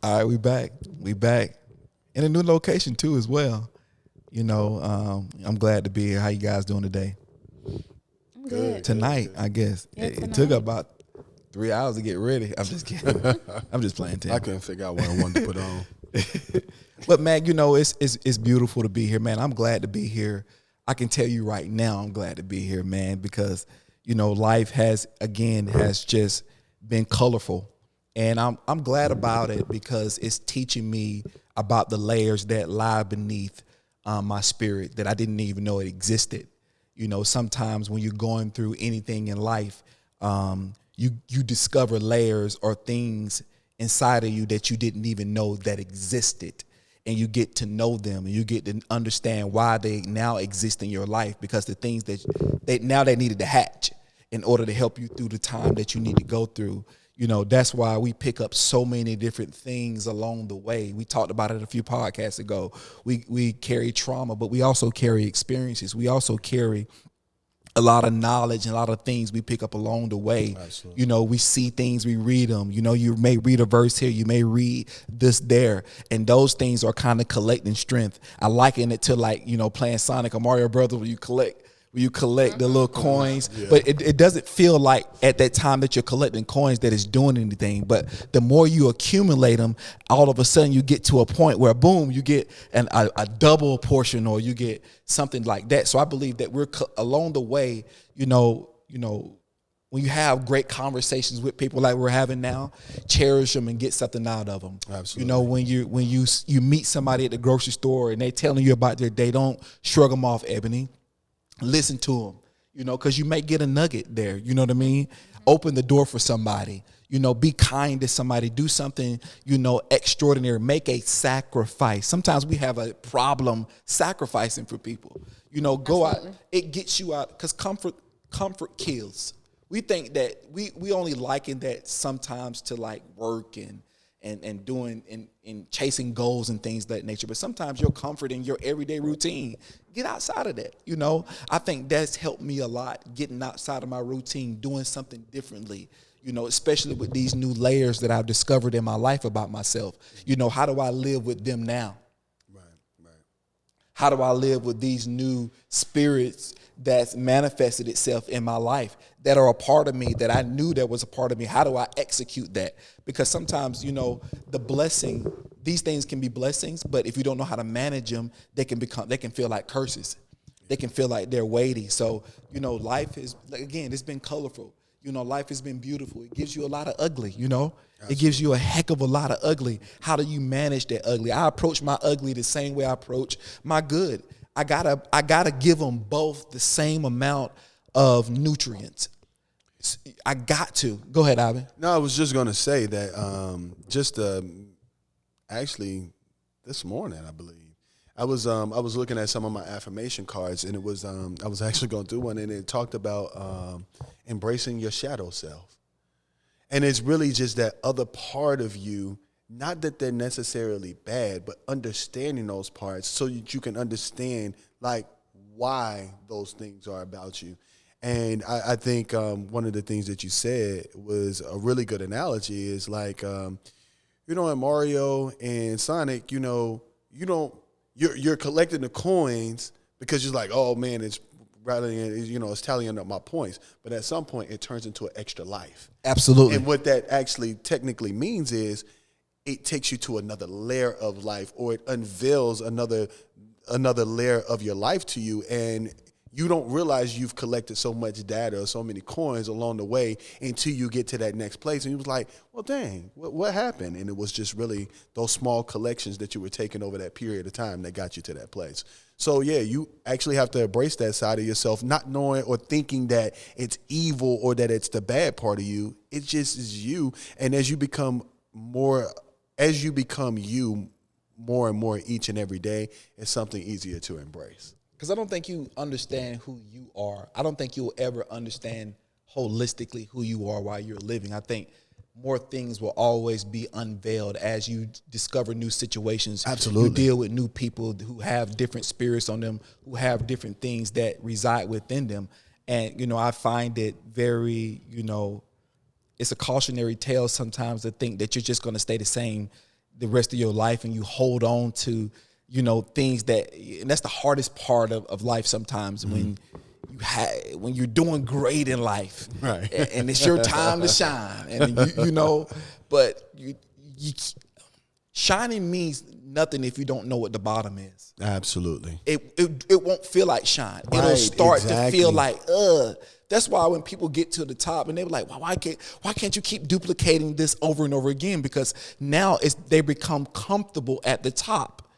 All right, we back. We back in a new location too, as well. I'm glad to be here. How you guys doing today? I'm Good, good. good, Tonight, good. I guess Yeah, it took tonight. about 3 hours to get ready. I'm just kidding. I'm just playing, I Tim. couldn't figure out what I wanted to put on. But man, it's beautiful to be here, man. I'm glad to be here. I can tell you right now, I'm glad to be here, man, because life has just been colorful, and I'm glad about it because it's teaching me about the layers that lie beneath my spirit that I didn't even know it existed. Sometimes when you're going through anything in life, you discover layers or things inside of you that you didn't even know that existed, and you get to know them and you get to understand why they now exist in your life, because the things that they needed to hatch in order to help you through the time that you need to go through. That's why we pick up so many different things along the way. We talked about it a few podcasts ago. We carry trauma, but we also carry experiences. We also carry a lot of knowledge and a lot of things we pick up along the way. Absolutely. We see things, we read them. You may read a verse here, you may read this there, and those things are kind of collecting strength. I liken it to, like, playing Sonic or Mario Brothers, where you collect the little coins, Yeah. but it doesn't feel like at that time that you're collecting coins that it's doing anything. But the more you accumulate them, all of a sudden you get to a point where boom, you get a double portion, or you get something like that. So I believe that we're along the way, when you have great conversations with people like we're having now, cherish them and get something out of them. Absolutely. When you meet somebody at the grocery store and they telling you about their day, don't shrug them off, Ebony. Listen to them, because you may get a nugget there. You know what I mean? Open the door for somebody. Be kind to somebody. Do something, extraordinary. Make a sacrifice. Sometimes we have a problem sacrificing for people. Go out. Absolutely. It gets you out, because comfort kills. We think that we only liken that sometimes to, like, work and doing and chasing goals and things of that nature. But sometimes your comfort in your everyday routine, get outside of that. I think that's helped me a lot, getting outside of my routine, doing something differently. Especially with these new layers that I've discovered in my life about myself. How do I live with them now? Right, right. How do I live with these new spirits that's manifested itself in my life, that are a part of me, that I knew that was a part of me? How do I execute that? Because sometimes, these things can be blessings, but if you don't know how to manage them, they can feel like curses. They can feel like they're weighty. So, life is, again, it's been colorful. Life has been beautiful. It gives you a lot of ugly, It gives you a heck of a lot of ugly. How do you manage that ugly? I approach my ugly the same way I approach my good. I gotta give them both the same amount of nutrients. I got to. Go ahead, Ivan. No, I was just gonna say that actually this morning, I believe. I was looking at some of my affirmation cards, and it was I was actually going through one, and it talked about embracing your shadow self. And it's really just that other part of you, not that they're necessarily bad, but understanding those parts so that you can understand, like, why those things are about you. And I think one of the things that you said was a really good analogy is like, in Mario and Sonic, you don't, you're collecting the coins because you're like, oh man, it's rattling, it's tallying up my points. But at some point, it turns into an extra life. Absolutely. And what that actually technically means is it takes you to another layer of life, or it unveils another layer of your life to you, and you don't realize you've collected so much data or so many coins along the way until you get to that next place. And you was like, well, dang, what happened? And it was just really those small collections that you were taking over that period of time that got you to that place. So, yeah, you actually have to embrace that side of yourself, not knowing or thinking that it's evil or that it's the bad part of you. It just is you. And as you become you more and more each and every day, it's something easier to embrace. Because I don't think you understand who you are. I don't think you'll ever understand holistically who you are while you're living. I think more things will always be unveiled as you discover new situations. Absolutely. You deal with new people who have different spirits on them, who have different things that reside within them. And, I find it very, it's a cautionary tale sometimes to think that you're just going to stay the same the rest of your life, and you hold on to, things that, and that's the hardest part of life sometimes, when when you're doing great in life, Right. and it's your time to shine, and but you shining means nothing if you don't know what the bottom is. Absolutely. It won't feel like shine. Right, It'll start exactly. to feel like, That's why when people get to the top and they're like, well, why can't you keep duplicating this over and over again? Because now they become comfortable at the top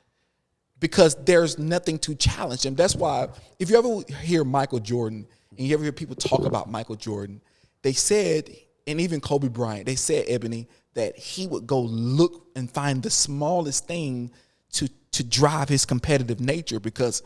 because there's nothing to challenge them. That's why if you ever hear Michael Jordan and you ever hear people talk about Michael Jordan, they said, and even Kobe Bryant, they said, Ebony, that he would go look and find the smallest thing to drive his competitive nature, because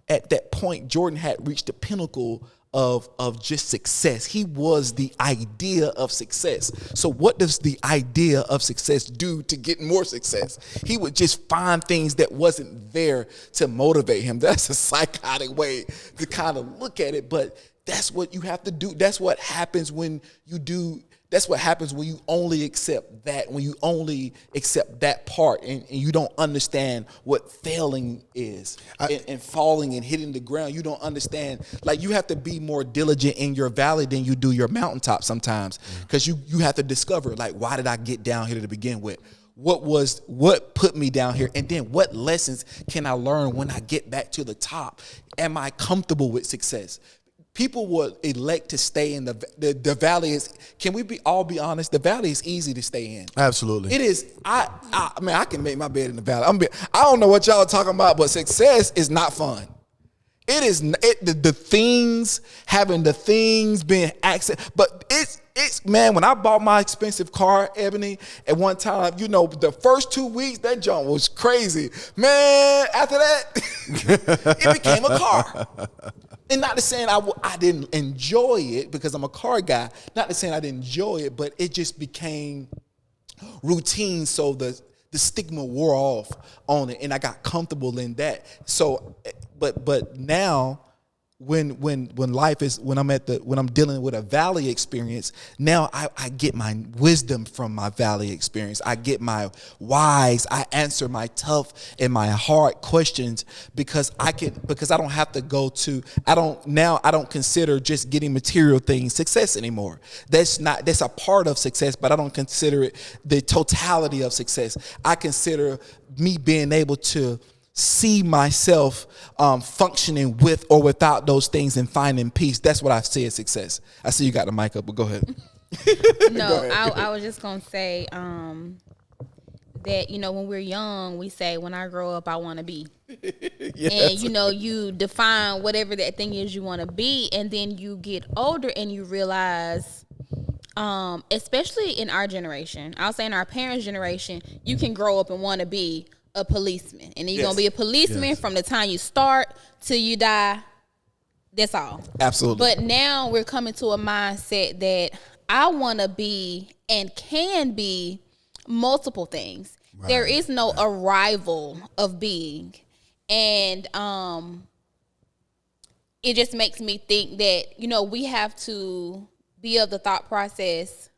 at that point, Jordan had reached the pinnacle of just success. He was the idea of success. So what does the idea of success do to get more success? He would just find things that wasn't there to motivate him. That's a psychotic way to kind of look at it, but that's what you have to do. That's what happens when you do. That's what happens when you only accept that, when you only accept that part, and you don't understand what failing is and falling and hitting the ground. You don't understand. Like, you have to be more diligent in your valley than you do your mountaintop sometimes, because you have to discover, like, why did I get down here to begin with? What put me down here? And then what lessons can I learn when I get back to the top? Am I comfortable with success? People would elect to stay in the valley. Can we all be honest? The valley is easy to stay in. Absolutely. It is. I can make my bed in the valley. I don't know what y'all are talking about, but success is not fun. It is the things, having the things being access, but it's man, when I bought my expensive car, Ebony, at one time, the first 2 weeks, that junk was crazy. Man, after that, it became a car. And not to saying I didn't enjoy it, because I'm a car guy. Not to saying I didn't enjoy it, but it just became routine. So the stigma wore off on it, and I got comfortable in that. So, but now, when I'm dealing with a valley experience, now I get my wisdom from my valley experience. I get my whys. I answer my tough and my hard questions, because I don't have to I don't consider just getting material things success anymore. That's a part of success, but I don't consider it the totality of success. I consider me being able to see myself functioning with or without those things and finding peace. That's what I see as success. I see you got the mic up, but go ahead. No, Go ahead. I was just going to say that, when we're young, we say, when I grow up, I want to be. Yes. And, you define whatever that thing is you want to be, and then you get older and you realize, especially in our generation, I'll say in our parents' generation, you can grow up and want to be a policeman, and then you're gonna be a policeman from the time you start till you die. That's all. Absolutely. But now we're coming to a mindset that I want to be and can be multiple things. Right. There is no arrival of being, and it just makes me think that we have to be of the thought process,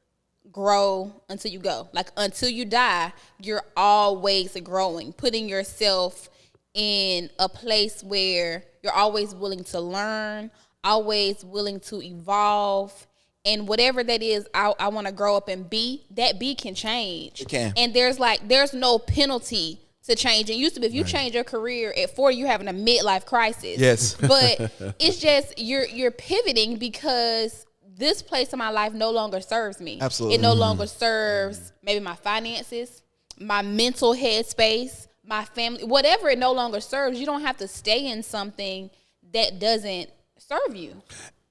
grow until you go. Like, until you die, you're always growing, putting yourself in a place where you're always willing to learn, always willing to evolve. And whatever that is, I want to grow up and be, that be can change. It can. And there's no penalty to change. It used to be, if you change your career at 40, you're having a midlife crisis. Yes. But it's just, you're pivoting because this place in my life no longer serves me. Absolutely. It no longer serves maybe my finances, my mental headspace, my family, whatever it no longer serves. You don't have to stay in something that doesn't serve you.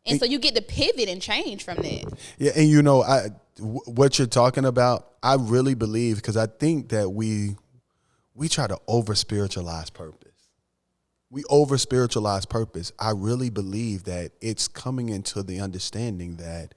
And so you get to pivot and change from that. Yeah, and what you're talking about, I really believe, because I think that we try to over-spiritualize purpose. We over-spiritualize purpose. I really believe that it's coming into the understanding that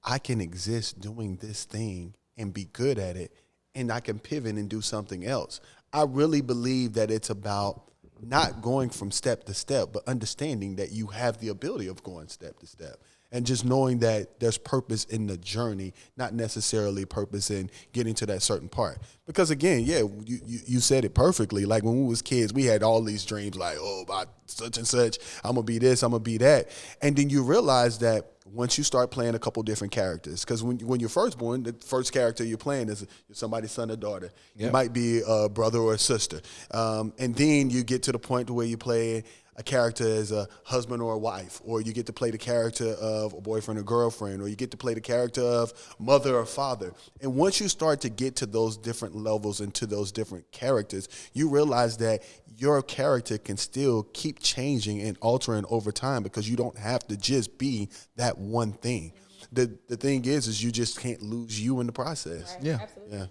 I can exist doing this thing and be good at it, and I can pivot and do something else. I really believe that it's about not going from step to step, but understanding that you have the ability of going step to step. And just knowing that there's purpose in the journey, not necessarily purpose in getting to that certain part. Because again, yeah, you said it perfectly. Like when we was kids, we had all these dreams like, oh, about such and such, I'm going to be this, I'm going to be that. And then you realize that once you start playing a couple different characters, because when you're first born, the first character you're playing is somebody's son or daughter. Yep. You might be a brother or a sister. And then you get to the point where you play a character as a husband or a wife, or you get to play the character of a boyfriend or girlfriend, or you get to play the character of mother or father. And once you start to get to those different levels and to those different characters, you realize that your character can still keep changing and altering over time, because you don't have to just be that one thing. The thing is you just can't lose you in the process. Right. Yeah. Absolutely.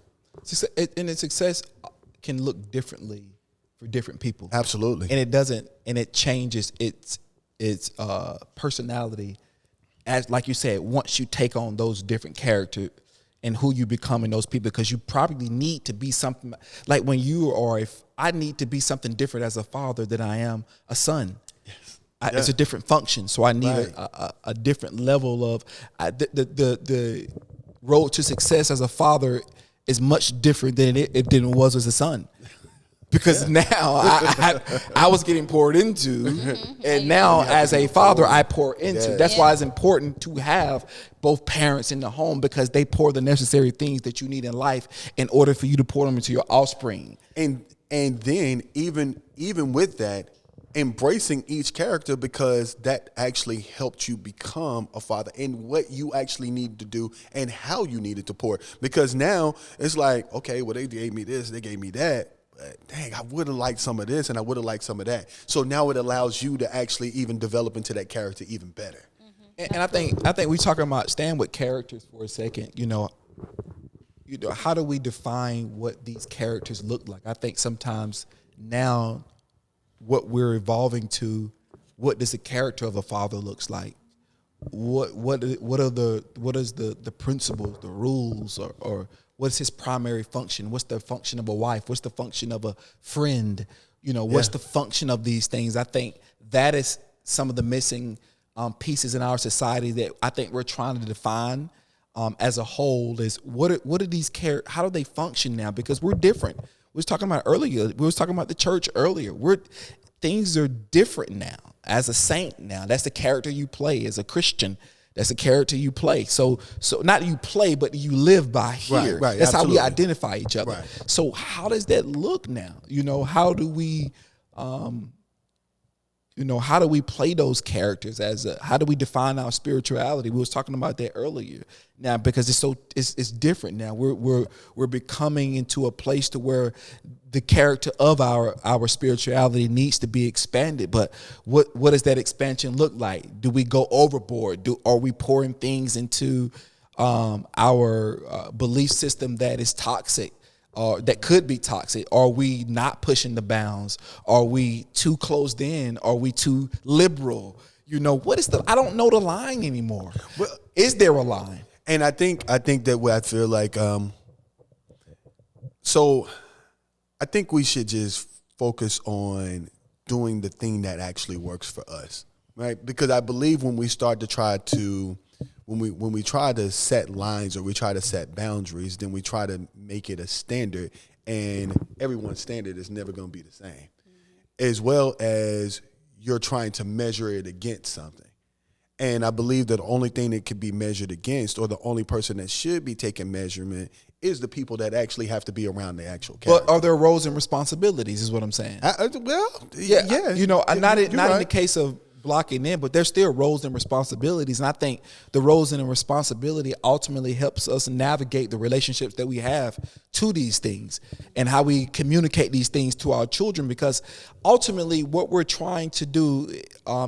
Yeah. And success can look differently for different people. Absolutely. And it changes its personality, as like you said, once you take on those different characters and who you become in those people, because you probably need to be something like when you are, if I need to be something different as a father than I am a son. Yes. It's a different function. So I need a different level of the road to success as a father is much different than it was as a son. Because now I was getting poured into, and now as a father I pour into. That's why it's important to have both parents in the home, because they pour the necessary things that you need in life in order for you to pour them into your offspring. And then even with that, embracing each character, because that actually helped you become a father, and what you actually need to do and how you needed to pour. Because now it's like, okay, well, they gave me this, they gave me that. Dang, I would have liked some of this and I would have liked some of that. So now it allows you to actually even develop into that character even better. Mm-hmm. And I think we talking about staying with characters for a second. You know, how do we define what these characters look like? I think sometimes now what we're evolving to, what does the character of a father looks like? What is the principles, the rules, or what's his primary function? What's the function of a wife? What's the function of a friend? You know, what's the function of these things? I think that is some of the missing pieces in our society that I think we're trying to define as a whole. Is what are these how do they function now? Because we're different. We was talking about earlier. We was talking about the church earlier. Things are different now. As a saint now, that's the character you play. As a Christian, that's a character you play. So not you play, but you live by here. Right, that's absolutely. how we identify each other. Right. So how does that look now? You know, how do we play those characters how do we define our spirituality? We was talking about that earlier. Now, because it's different now. We're becoming into a place to where the character of our spirituality needs to be expanded. But what does that expansion look like? Do we go overboard? Are we pouring things into our belief system that is toxic? Or that could be toxic? Are we not pushing the bounds? Are we too closed in? Are we too liberal? You know, I don't know the line anymore. Well, is there a line? And I think that what I feel like, so I think we should just focus on doing the thing that actually works for us, right? Because I believe when we start to try to when we try to set lines or we try to set boundaries, then we try to make it a standard, and everyone's standard is never going to be the same. Mm-hmm. As well as you're trying to measure it against something. And I believe that the only thing that could be measured against, or the only person that should be taking measurement, is the people that actually have to be around the actual character. But are there roles and responsibilities is what I'm saying. Yeah. You know, not in the case of blocking in, but there's still roles and responsibilities. And I think the roles and the responsibility ultimately helps us navigate the relationships that we have to these things and how we communicate these things to our children. Because ultimately what we're trying to do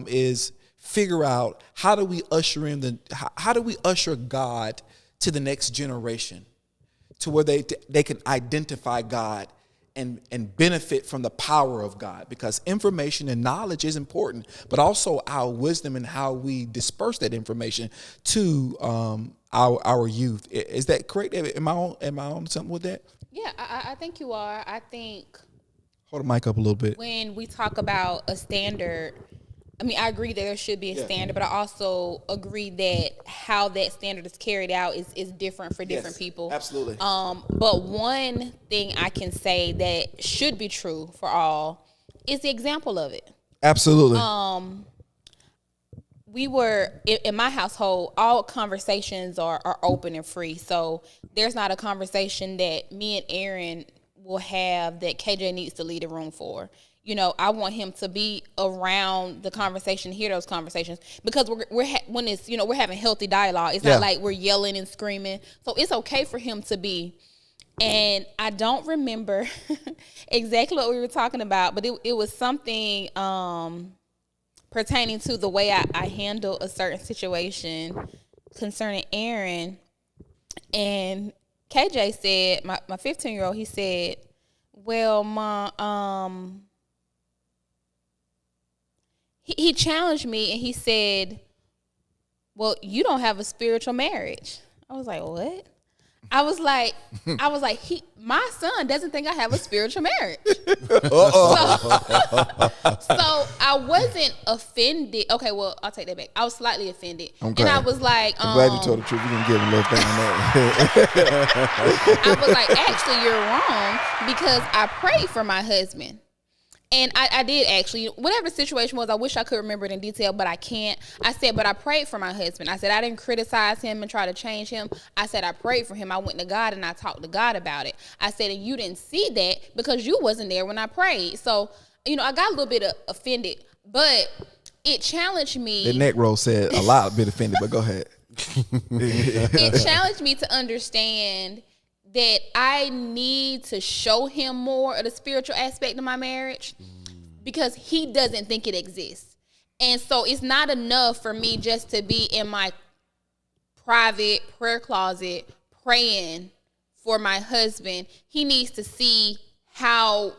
is figure out how do we usher God to the next generation, to where they can identify God and benefit from the power of God, because information and knowledge is important, but also our wisdom and how we disperse that information to our youth. Is that correct? Am I on something with that? Yeah, I think you are. I think hold the mic up a little bit. when we talk about a standard, I mean, I agree that there should be a standard, but I also agree that how that standard is carried out is different for different people. Absolutely. But one thing I can say that should be true for all is the example of it. Absolutely. We were in my household, all conversations are open and free. So there's not a conversation that me and Aaron will have that KJ needs to leave the room for. You know, I want him to be around the conversation, hear those conversations, because when it's, you know, we're having healthy dialogue. It's not like we're yelling and screaming. So it's okay for him to be. And I don't remember exactly what we were talking about, but it was something pertaining to the way I handle a certain situation concerning Aaron. And KJ said, my 15-year-old, he said, well, Mom, he challenged me and he said, well, you don't have a spiritual marriage. I was like, what? I was like, my son doesn't think I have a spiritual marriage. So I wasn't offended. Okay, well, I'll take that back. I was slightly offended. Okay. And I was like, I'm glad you told the truth. You're going to give him a little thing on that. I was like, actually, you're wrong, because I prayed for my husband. And I did actually, whatever the situation was, I wish I could remember it in detail, but I can't. I said, but I prayed for my husband. I said, I didn't criticize him and try to change him. I said, I prayed for him. I went to God and I talked to God about it. I said, and you didn't see that because you wasn't there when I prayed. So, you know, I got a little bit offended, but it challenged me. The neck roll said a lot, bit offended, but go ahead. It challenged me to understand that I need to show him more of the spiritual aspect of my marriage because he doesn't think it exists. And so it's not enough for me just to be in my private prayer closet praying for my husband. He needs to see how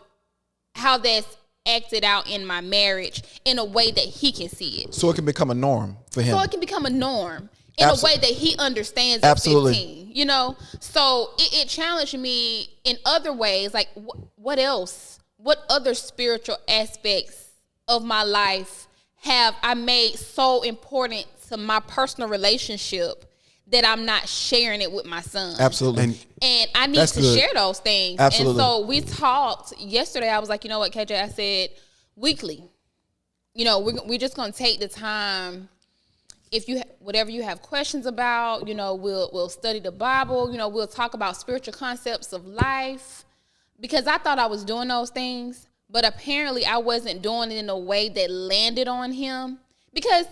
that's acted out in my marriage in a way that he can see it. So it can become a norm for him. So it can become a norm in a way that he understands at 15, you know? So it challenged me in other ways, like what else? What other spiritual aspects of my life have I made so important to my personal relationship that I'm not sharing it with my son? Absolutely. And I need to share those things. Absolutely. And so we talked yesterday. I was like, you know what, KJ, I said weekly, you know, we're just going to take the time. If you whatever you have questions about, you know, we'll study the Bible. You know, we'll talk about spiritual concepts of life, because I thought I was doing those things, but apparently I wasn't doing it in a way that landed on him because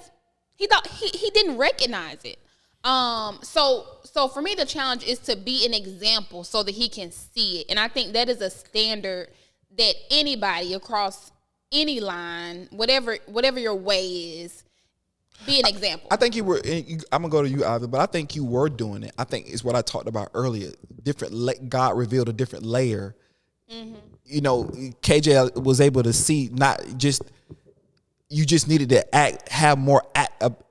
he thought he didn't recognize it. So for me, the challenge is to be an example so that he can see it, and I think that is a standard that anybody across any line, whatever your way is. Be an example. I think you were. I'm gonna go to you, Ivan, but I think you were doing it. I think it's what I talked about earlier. God revealed a different layer. Mm-hmm. You know, KJ was able to see not just you just needed to have more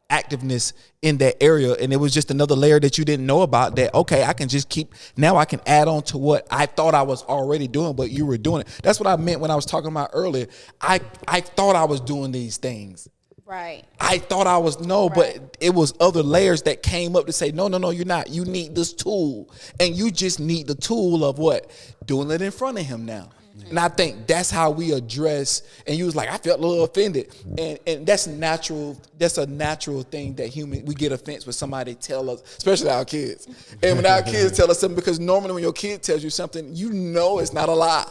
activeness in that area, and it was just another layer that you didn't know about. That okay, I can just keep now. I can add on to what I thought I was already doing, but you were doing it. That's what I meant when I was talking about earlier. I thought I was doing these things. Right. I thought I was but it was other layers that came up to say, no, you're not. You need this tool. And you just need the tool of what? Doing it in front of him now. Mm-hmm. And I think that's how we address, and you was like, I felt a little offended. And that's natural. That's a natural thing that we get offense when somebody tell us, especially our kids. And when our kids tell us something, because normally when your kid tells you something, you know it's not a lie.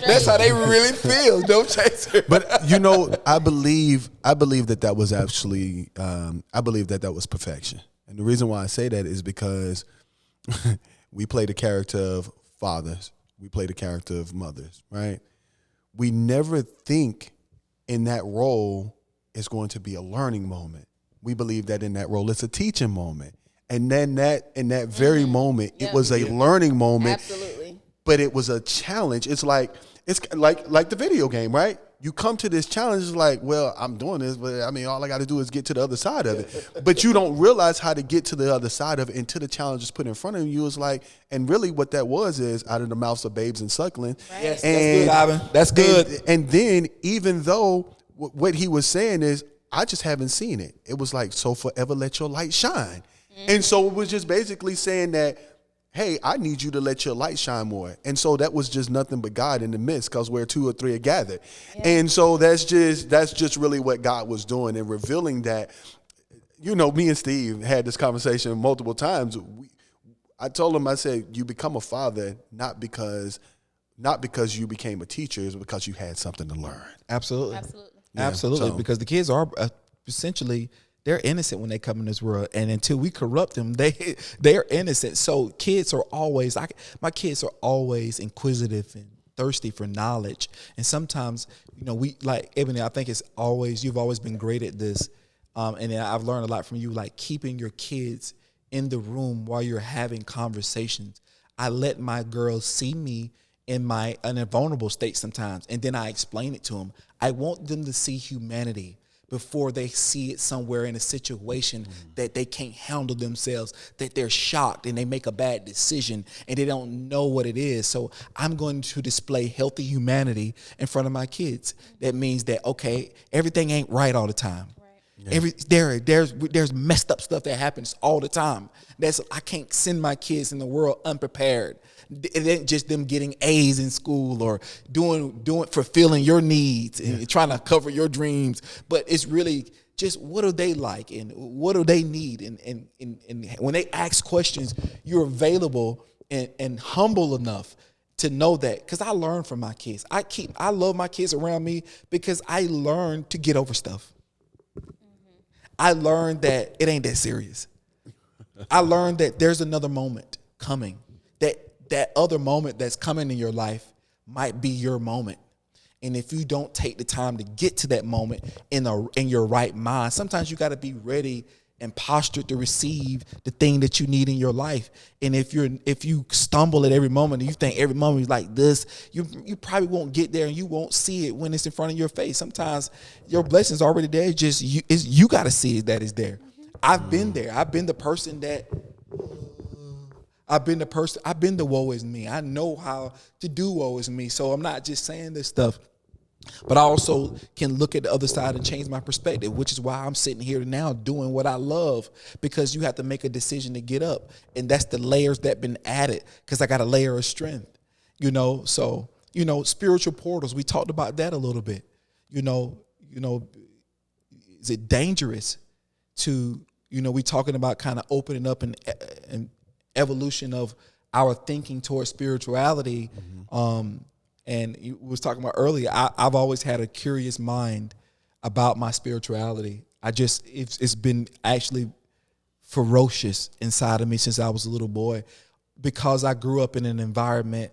That's how they really feel. Don't chase her. But you know, I believe that was actually I believe that was perfection. And the reason why I say that is because we play the character of fathers, we play the character of mothers, right? We never think in that role is going to be a learning moment. We believe that in that role it's a teaching moment. And then in that very moment, it was a learning moment. Absolutely. But it was a challenge. It's like the video game, right? You come to this challenge, it's like, well, I'm doing this, but I mean, all I got to do is get to the other side of it. But you don't realize how to get to the other side of it until the challenge is put in front of you. It's like, and really what that was is out of the mouths of babes and suckling. Right. Yes, that's good, Ivan. That's good. And then even though what he was saying is, I just haven't seen it. It was like, so forever let your light shine. And so it was just basically saying that, hey, I need you to let your light shine more. And so that was just nothing but God in the midst, because where 2 or 3 are gathered. Yeah. And so that's just really what God was doing and revealing that. You know, me and Steve had this conversation multiple times. I told him, I said, you become a father not because you became a teacher, it's because you had something to learn. Absolutely. Yeah, Absolutely. so. Because the kids are essentially, they're innocent when they come in this world, and until we corrupt them, they're innocent. So kids are always, my kids are always inquisitive and thirsty for knowledge. And sometimes, you know, we, like Ebony, I think you've always been great at this. And then I've learned a lot from you, like keeping your kids in the room while you're having conversations. I let my girls see me in a vulnerable state sometimes, and then I explain it to them. I want them to see humanity before they see it somewhere in a situation that they can't handle themselves, that they're shocked and they make a bad decision and they don't know what it is. So I'm going to display healthy humanity in front of my kids. That means that, okay, everything ain't right all the time. Yeah. There's messed up stuff that happens all the time. I can't send my kids in the world unprepared. It ain't just them getting A's in school or doing fulfilling your needs and trying to cover your dreams. But it's really just, what are they like and what do they need? And when they ask questions, you're available and humble enough to know that, because I learn from my kids. I love my kids around me because I learned to get over stuff. I learned that it ain't that serious. I learned that there's another moment coming. That other moment that's coming in your life might be your moment. And if you don't take the time to get to that moment in your right mind, sometimes you got to be ready and postured to receive the thing that you need in your life. And if you stumble at every moment and you think every moment is like this, you probably won't get there and you won't see it when it's in front of your face. Sometimes your blessing's already there. It's just you got to see that it's there. I've been there. I've been the person that I've been the woe is me. I know how to do woe is me. So I'm not just saying this stuff, but I also can look at the other side and change my perspective, which is why I'm sitting here now doing what I love, because you have to make a decision to get up. And that's the layers that been added, because I got a layer of strength, So, spiritual portals, we talked about that a little bit. Is it dangerous to, we talking about kind of opening up and evolution of our thinking towards spirituality. And you was talking about earlier, I've always had a curious mind about my spirituality. It's been actually ferocious inside of me since I was a little boy, because I grew up in an environment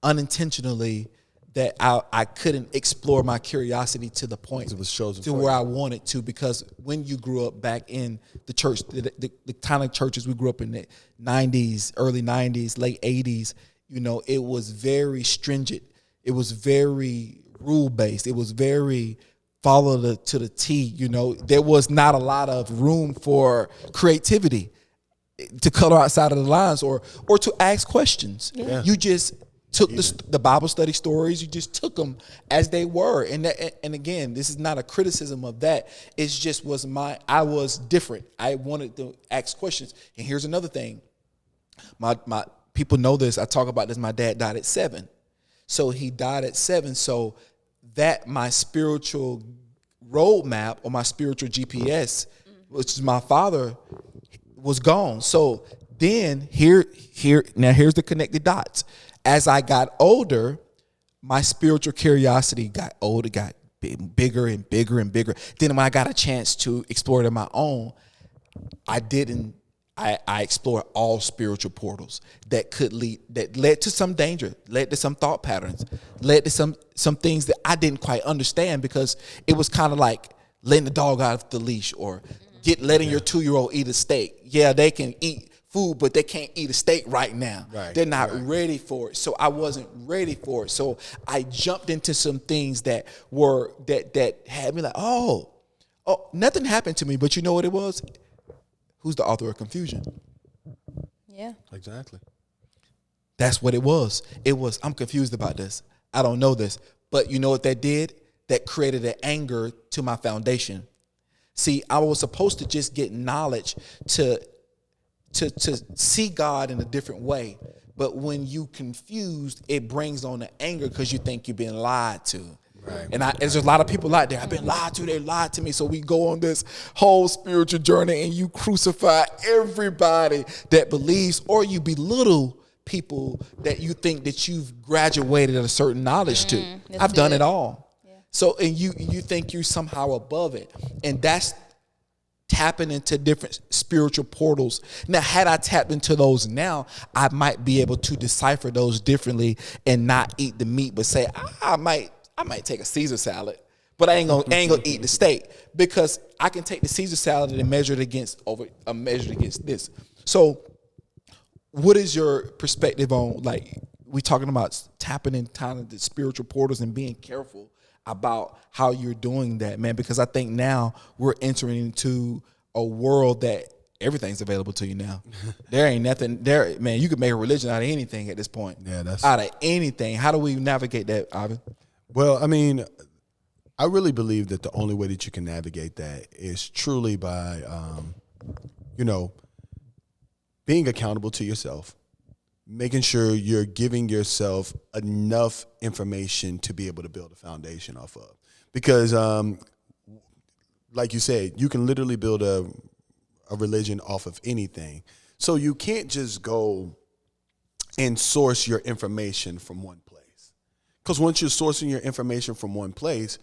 unintentionally that I couldn't explore my curiosity to the point it was chosen to where I wanted to. Because when you grew up back in the church, the kind of churches we grew up in the 90s, early 90s, late 80s, it was very stringent. It was very rule-based. It was very follow to the T. There was not a lot of room for creativity to color outside of the lines or to ask questions. Yeah. You just took the Bible study stories, you just took them as they were. And again, this is not a criticism of that. It's just I was different. I wanted to ask questions. And here's another thing. My people know this. I talk about this. My dad died at 7. So he died at 7. So that my spiritual roadmap or my spiritual GPS, which is my father, was gone. So then here's the connected dots. As I got older, my spiritual curiosity got older, got bigger and bigger and bigger. Then when I got a chance to explore it on my own, I explored all spiritual portals that led to some danger, led to some thought patterns, led to some things that I didn't quite understand, because it was kind of like letting the dog out of the leash, or letting your 2-year-old eat a steak. Yeah, they can eat food, but they can't eat a steak right now. Right, they're not ready for it. So I wasn't ready for it. So I jumped into some things that had me like, oh, nothing happened to me. But you know what it was? Who's the author of confusion? Yeah. Exactly. That's what it was. It was, I'm confused about this. I don't know this. But you know what that did? that created an anger to my foundation. See, I was supposed to just get knowledge to see God in a different way. But when you confused, it brings on the anger because you think you've been lied to. Right. And there's a lot of people out there, I've been lied to, they lied to me. So we go on this whole spiritual journey and you crucify everybody that believes, or you belittle people that you think that you've graduated at a certain knowledge to. I've done it all. Yeah. So, and you think you're somehow above it. And that's tapping into different spiritual portals. Now, had I tapped into those now, I might be able to decipher those differently and not eat the meat, but say, I might take a Caesar salad, but I ain't gonna eat the steak, because I can take the Caesar salad and measure it against this. So what is your perspective on, like, we talking about tapping into the spiritual portals and being careful about how you're doing that, man? Because I think now we're entering into a world that everything's available to you now. There ain't nothing there, man. You could make a religion out of anything at this point. Yeah, that's out of anything. How do we navigate that, Ivan? Well, I mean, I really believe that the only way that you can navigate that is truly by, being accountable to yourself, making sure you're giving yourself enough information to be able to build a foundation off of. Because, like you said, you can literally build a religion off of anything. So you can't just go and source your information from one place. Because once you're sourcing your information from one place,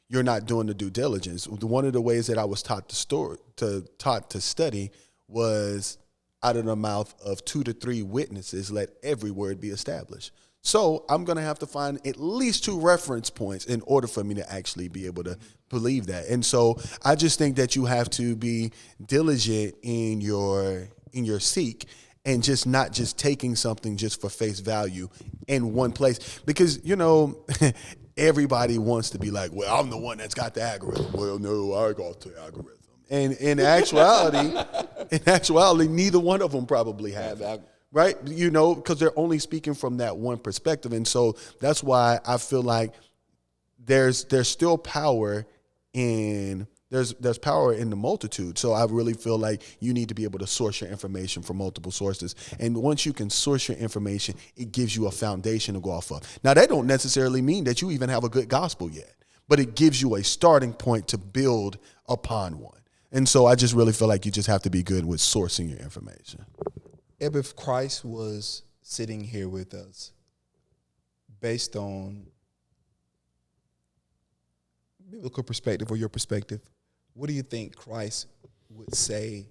you're not doing the due diligence. One of the ways that I was taught to study was, out of the mouth of 2 to 3 witnesses, let every word be established. So I'm going to have to find at least 2 reference points in order for me to actually be able to believe that. And so I just think that you have to be diligent in your seek, and just not just taking something just for face value in one place. Because, everybody wants to be like, well, I'm the one that's got the algorithm. Well, no, I got the algorithm. And in actuality, neither one of them probably have it, right? Because they're only speaking from that one perspective. And so that's why I feel like there's still power in there's power in the multitude. So I really feel like you need to be able to source your information from multiple sources. And once you can source your information, it gives you a foundation to go off of. Now, that don't necessarily mean that you even have a good gospel yet, but it gives you a starting point to build upon one. And so I just really feel like you just have to be good with sourcing your information. If Christ was sitting here with us, based on biblical perspective or your perspective, what do you think Christ would say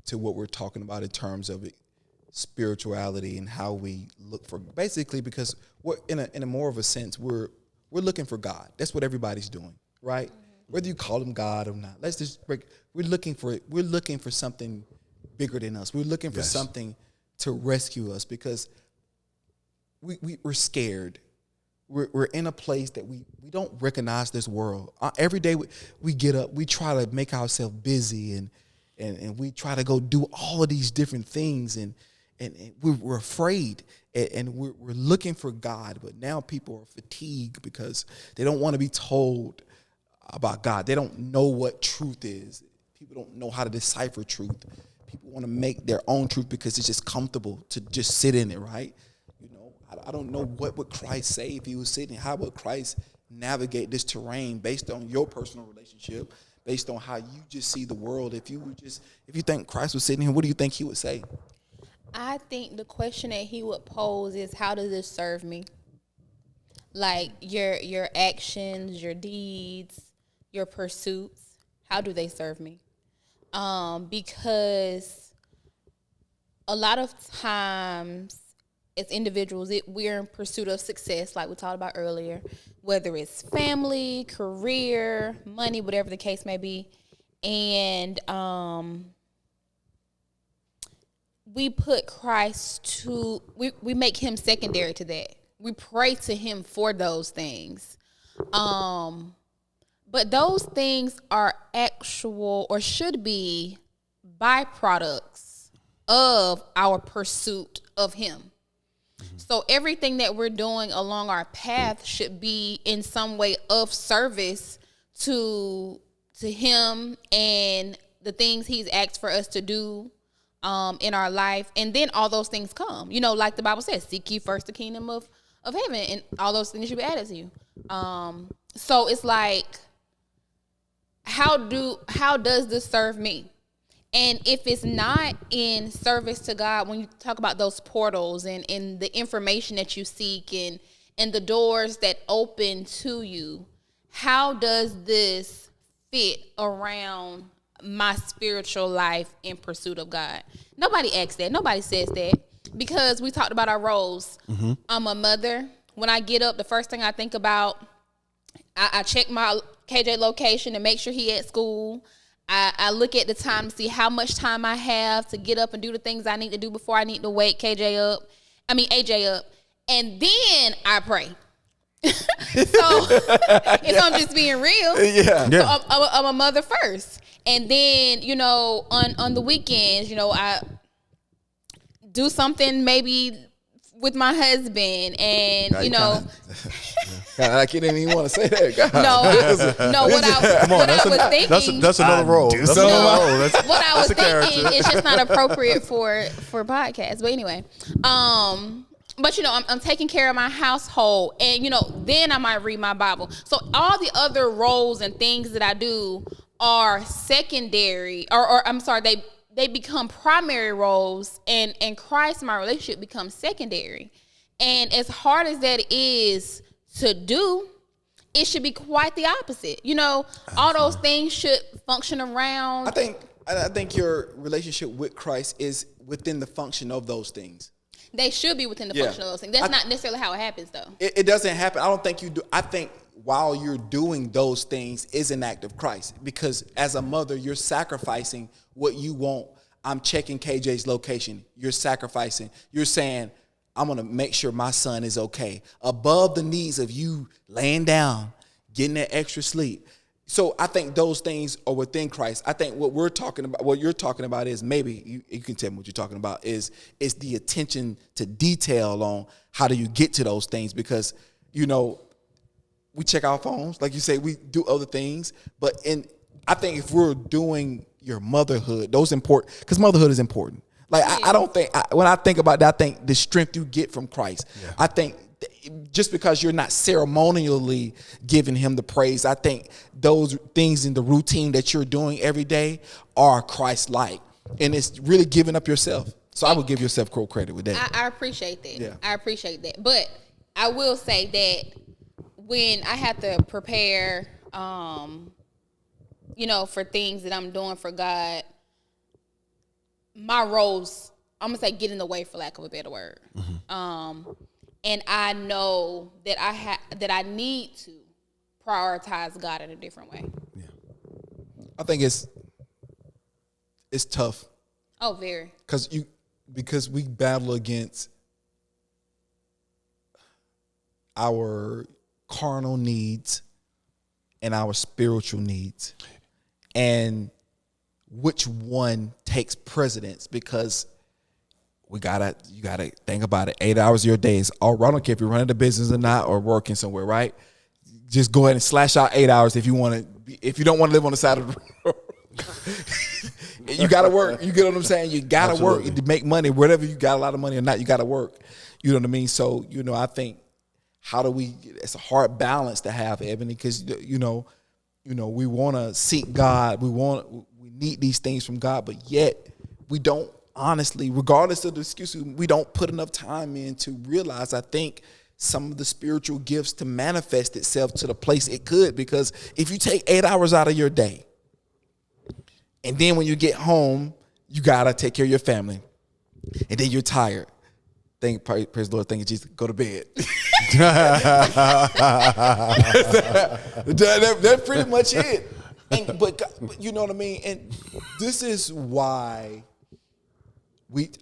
to what we're talking about in terms of spirituality and how we look for, basically, because we're in a more of a sense, we're looking for God. That's what everybody's doing, right? Whether you call him God or not, let's just break. We're looking for something bigger than us. We're looking for something to rescue us, because we're scared. We're in a place that we don't recognize this world. Every day we get up, we try to make ourselves busy, and we try to go do all of these different things, and we're afraid, and we're looking for God. But now people are fatigued because they don't want to be told about God. They don't know what truth is. People don't know how to decipher truth. People want to make their own truth because it's just comfortable to just sit in it, right? I don't know what would Christ say if he was sitting. How would Christ navigate this terrain based on your personal relationship, based on how you just see the world? If you think Christ was sitting here, what do you think he would say? I think the question that he would pose is, how does this serve me? Like your actions, your deeds, your pursuits, how do they serve me? Because a lot of times as individuals, we're in pursuit of success, like we talked about earlier, whether it's family, career, money, whatever the case may be. And we put Christ we make him secondary to that. We pray to him for those things. But those things are actual, or should be, byproducts of our pursuit of him. So everything that we're doing along our path should be in some way of service to him and the things he's asked for us to do in our life. And then all those things come, like the Bible says, seek ye first the kingdom of heaven, and all those things should be added to you. So it's like, how does this serve me? And if it's not in service to God, when you talk about those portals and the information that you seek and the doors that open to you, how does this fit around my spiritual life in pursuit of God? Nobody asks that. Nobody says that, because we talked about our roles. I'm a mother. When I get up, the first thing I think about, I check my KJ location to make sure he at school. I look at the time to see how much time I have to get up and do the things I need to do before I need to wake AJ up. And then I pray. So if I'm just being real, so I'm a mother first. And then, on the weekends, I do something maybe with my husband, and I can't even want to say that. God. What I was thinking. That's another role. That's another role. What I was thinking is just not appropriate for podcasts. But anyway, I'm taking care of my household, and then I might read my Bible. So all the other roles and things that I do are secondary, or I'm sorry, they become primary roles, and in Christ, my relationship becomes secondary. And as hard as that is to do, it should be quite the opposite. All those things should function around. I think your relationship with Christ is within the function of those things. They should be within the function of those things. That's not necessarily how it happens, though. It doesn't happen. I don't think you do. I think while you're doing those things is an act of Christ, because as a mother, you're sacrificing what you want. I'm checking KJ's location. You're sacrificing. You're saying, I'm going to make sure my son is okay, above the needs of you laying down, getting that extra sleep. So I think those things are within Christ. I think what you're talking about is, maybe you can tell me what you're talking about, is the attention to detail on how do you get to those things, because, we check our phones, like you say, we do other things, but I think if we're doing your motherhood, those important, because motherhood is important. Like, I don't think, when I think about that, I think the strength you get from Christ. Yeah. I think just because you're not ceremonially giving him the praise, I think those things in the routine that you're doing every day are Christ-like. And it's really giving up yourself. So I would give yourself credit with that. I appreciate that. Yeah. I appreciate that. But I will say that when I have to prepare, for things that I'm doing for God, my roles, I'm gonna say, get in the way, for lack of a better word. And I know that I need to prioritize God in a different way. Yeah, I think it's tough. Oh, very. Because we battle against our carnal needs and our spiritual needs, and which one takes precedence, because you gotta think about it. 8 hours of your day is all right. I don't care if you're running the business or not, or working somewhere, right? Just go ahead and slash out 8 hours if you don't want to live on the side of the road. You gotta work. You get what I'm saying? You gotta work to make money, whatever you got a lot of money or not, you gotta work. You know what I mean? So, I think it's a hard balance to have, Ebony, because we want to seek God. We need these things from God, but yet we don't, honestly, regardless of the excuses, we don't put enough time in to realize, I think, some of the spiritual gifts to manifest itself to the place it could. Because if you take 8 hours out of your day, and then when you get home, you got to take care of your family, and then you're tired, praise the Lord, thank you, Jesus, go to bed. That's pretty much it. But you know what I mean? And this is why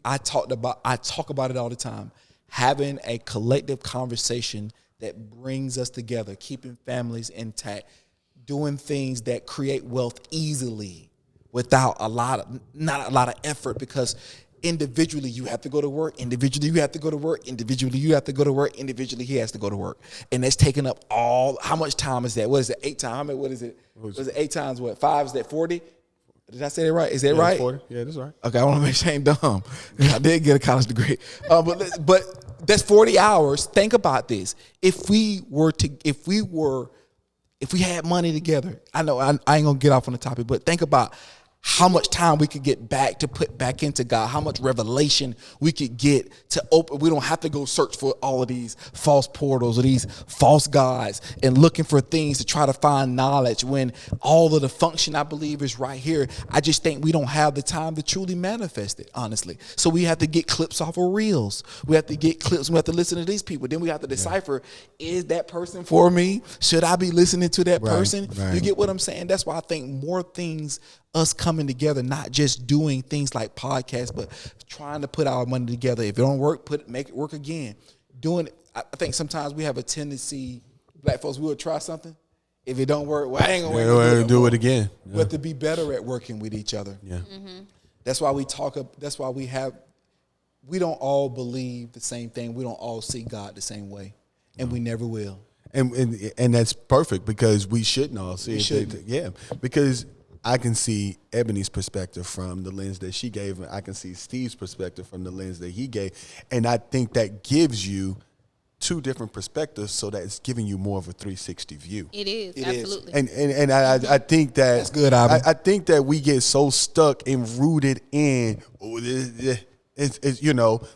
I talk about it all the time. Having a collective conversation that brings us together, keeping families intact, doing things that create wealth easily without not a lot of effort, because individually you have to go to work, individually you have to go to work, individually you have to go to work, individually he has to go to work. And that's taking up how much time is that? What is it, 8 times? What is it? Was it 8 times what? 5, is that 40? Did I say that right? Is that right? 40. Yeah, that's right. Okay, I want to make sure I ain't dumb. I did get a college degree. But that's 40 hours. Think about this. If we had money together, I know I ain't gonna get off on the topic, but think about how much time we could get back to put back into God, how much revelation we could get to open. We don't have to go search for all of these false portals or these false gods and looking for things to try to find knowledge when all of the function, I believe, is right here. I just think we don't have the time to truly manifest it, honestly. So we have to get clips off of reels. We have to get clips. We have to listen to these people. Then we have to decipher, is that person for me? Should I be listening to that person? Right. You get what I'm saying? That's why I think more things, us coming together, not just doing things like podcasts, but trying to put our money together. If it don't work, make it work again. I think sometimes we have a tendency, black folks, we'll try something. If it don't work, well, I ain't gonna do it again. We have to be better at working with each other. Yeah. Mm-hmm. That's why we don't all believe the same thing. We don't all see God the same way, and we never will. And that's perfect because we shouldn't all see it. Shouldn't. Yeah, because I can see Ebony's perspective from the lens that she gave, and I can see Steve's perspective from the lens that he gave. And I think that gives you 2 different perspectives, so that it's giving you more of a 360 view. It is, It absolutely. And I think that That's good, Ivan. I think that we get so stuck and rooted in it's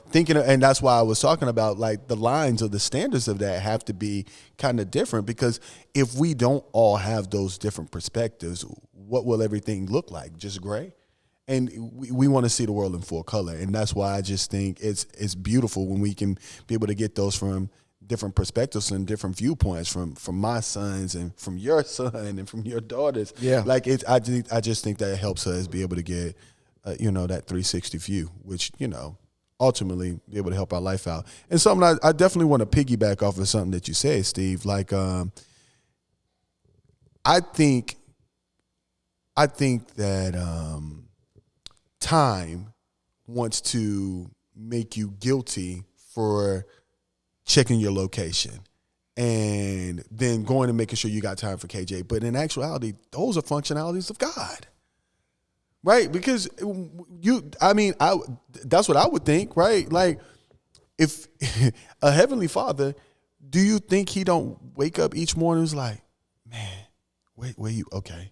thinking, and that's why I was talking about like the lines or the standards of that have to be kind of different, because if we don't all have those different perspectives, what will everything look like? Just gray? And we want to see the world in full color, and that's why I just think it's beautiful when we can be able to get those from different perspectives and different viewpoints from my sons and from your son and from your daughters. Yeah, like I just think that it helps us be able to get that 360 view, which ultimately be able to help our life out. And something I definitely want to piggyback off of something that you said, Steve. Like I think that time wants to make you guilty for checking your location and then going and making sure you got time for KJ. But in actuality, those are functionalities of God, right? Because that's what I would think, right? Like, if a heavenly Father, do you think he don't wake up each morning and is like, man, where you, okay.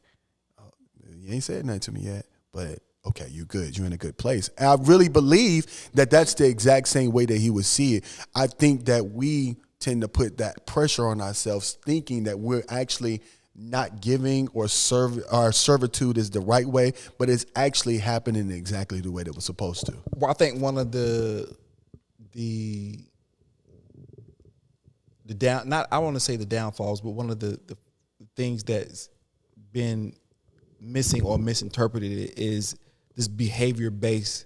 You ain't said nothing to me yet, but okay, you good. You're in a good place. And I really believe that that's the exact same way that he would see it. I think that we tend to put that pressure on ourselves, thinking that we're actually not giving or our servitude is the right way, but it's actually happening exactly the way that we're supposed to. Well, I think one of the I want to say the downfalls, but one of the things that's been missing or misinterpreted is this behavior-based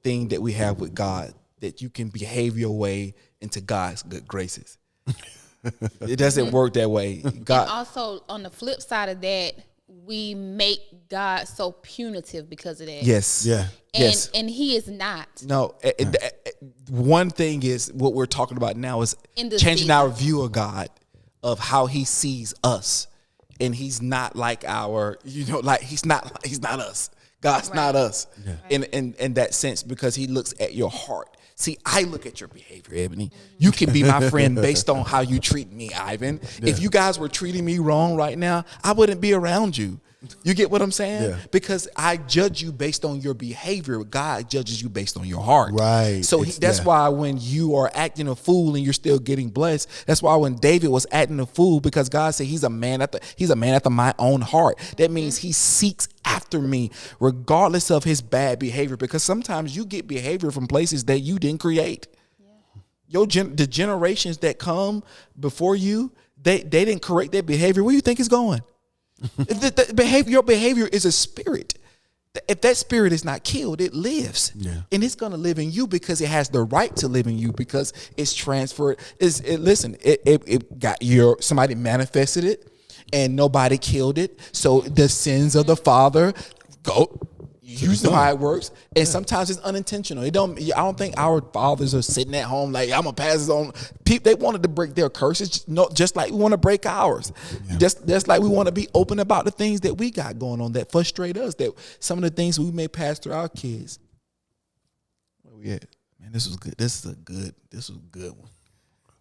thing that we have with God, that you can behave your way into God's good graces. It doesn't work that way. God. And also, on the flip side of that, we make God so punitive because of that. Yes. Yeah. And he is not. No. One thing is what we're talking about now is changing season. our view of God, of how he sees us. And he's not like he's not us. God's not us in that sense, because he looks at your heart. See, I look at your behavior, Ebony. Mm-hmm. You can be my friend based on how you treat me, Ivan. Yeah. If you guys were treating me wrong right now, I wouldn't be around you. You get what I'm saying? Yeah. Because I judge you based on your behavior. God judges you based on your heart. Right. So that's why when you are acting a fool and you're still getting blessed, that's why when David was acting a fool, because God said he's a man after my own heart. That means he seeks after me regardless of his bad behavior, because sometimes you get behavior from places that you didn't create. Yeah. The generations that come before you, they didn't correct their behavior. Where do you think it's going? Your behavior is a spirit. If that spirit is not killed, it lives. Yeah. And it's going to live in you because it has the right to live in you, because it's transferred. It got somebody manifested it and nobody killed it. So the sins of the father You know how it works, and sometimes it's unintentional. I don't think our fathers are sitting at home like, I'm gonna pass this on. They wanted to break their curses, just like we want to break ours. Yeah. Just like we want to be open about the things that we got going on that frustrate us. That some of the things we may pass through our kids. Where we at? Man, this was good. This was a good one.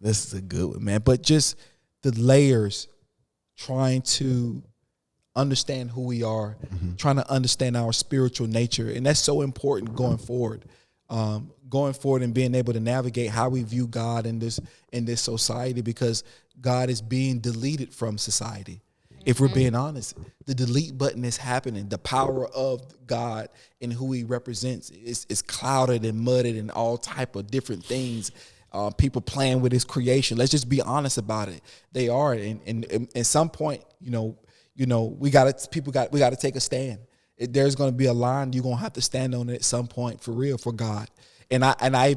This is a good one, man. But just the layers, trying to understand who we are, trying to understand our spiritual nature. And that's so important going forward. And being able to navigate how we view God in this society, because God is being deleted from society. If we're being honest, the delete button is happening. The power of God and who he represents is clouded and mudded and all type of different things. People playing with his creation. Let's just be honest about it. They are. And at some point, we gotta take a stand. There's gonna be a line you're gonna have to stand on it at some point, for real, for God. And I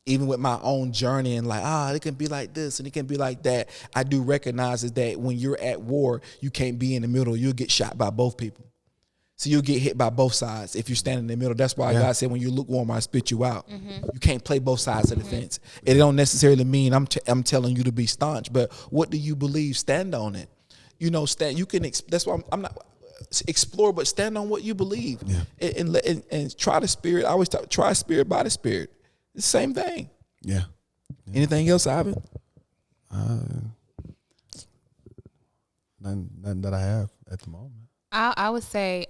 even with my own journey and like, it can be like this and it can be like that. I do recognize is that when you're at war, you can't be in the middle. You'll get shot by both people. So you'll get hit by both sides if you stand in the middle. That's why God said, when you lukewarm, I spit you out. You can't play both sides of the fence. It don't necessarily mean I'm telling you to be staunch, but what do you believe? Stand on it. Stand. You can. That's why I'm not explore, but stand on what you believe, and try the spirit. I always try spirit by the spirit. It's the same thing. Yeah. Anything else, Ivan? Nothing that I have at the moment. I would say